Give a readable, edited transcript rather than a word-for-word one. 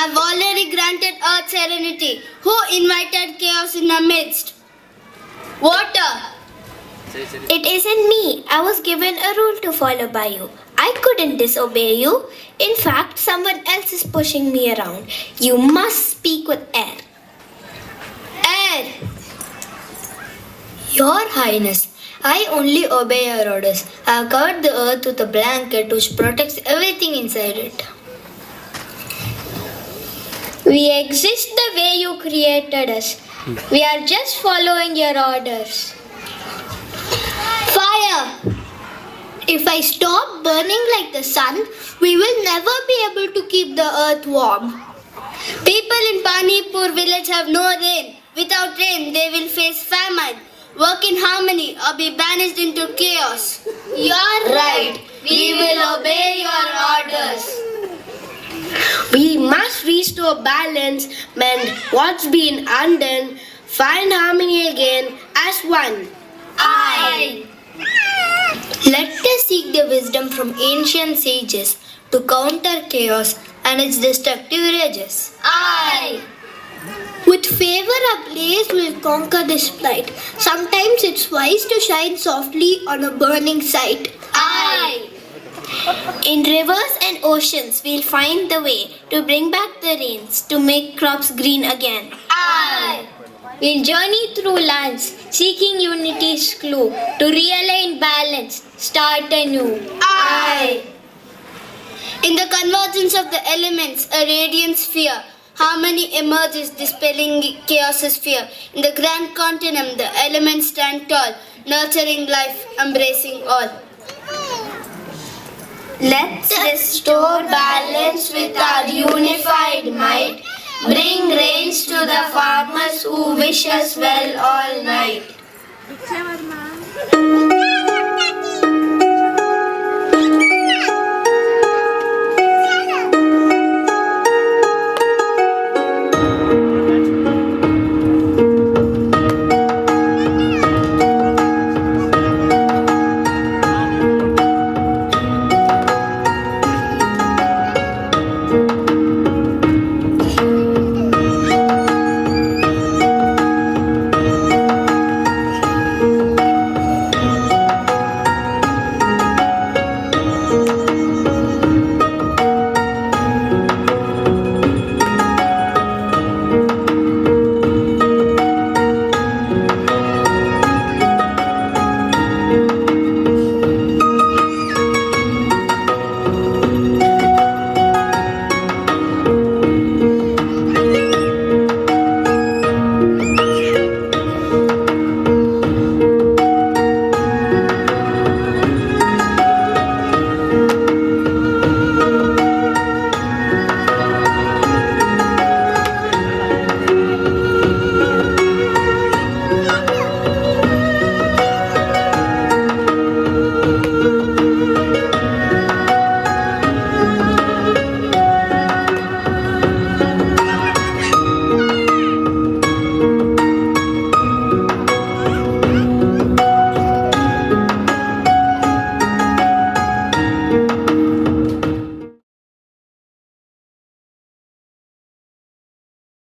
I've already granted earth serenity. Who invited chaos in our midst? Water. It isn't me. I was given a rule to follow by you. I couldn't disobey you. In fact, someone else is pushing me around. You must speak with air. Air. Your Highness, I only obey your orders. I have covered the earth with a blanket which protects everything inside it. We exist the way you created us. We are just following your orders. Fire. If I stop burning like the sun, we will never be able to keep the earth warm. People in Panipur village have no rain. Without rain, they will face famine. Work in harmony or be banished into chaos. You're Right. We will obey your orders. We must restore balance, mend what's been undone, find harmony again as one. I. Let us seek the wisdom from ancient sages to counter chaos and its destructive rages. I. With favor ablaze, we'll conquer this plight. Sometimes it's wise to shine softly on a burning site. I. In rivers and oceans, we'll find the way to bring back the rains, to make crops green again. I. We'll journey through lands, seeking unity's clue, to realign balance, start anew. I. In the convergence of the elements, a radiant sphere, harmony emerges, dispelling chaos's fear. In the grand continuum, the elements stand tall, nurturing life, embracing all. Let's restore balance with our unified might. Bring rains to the farmers who wish us well all night.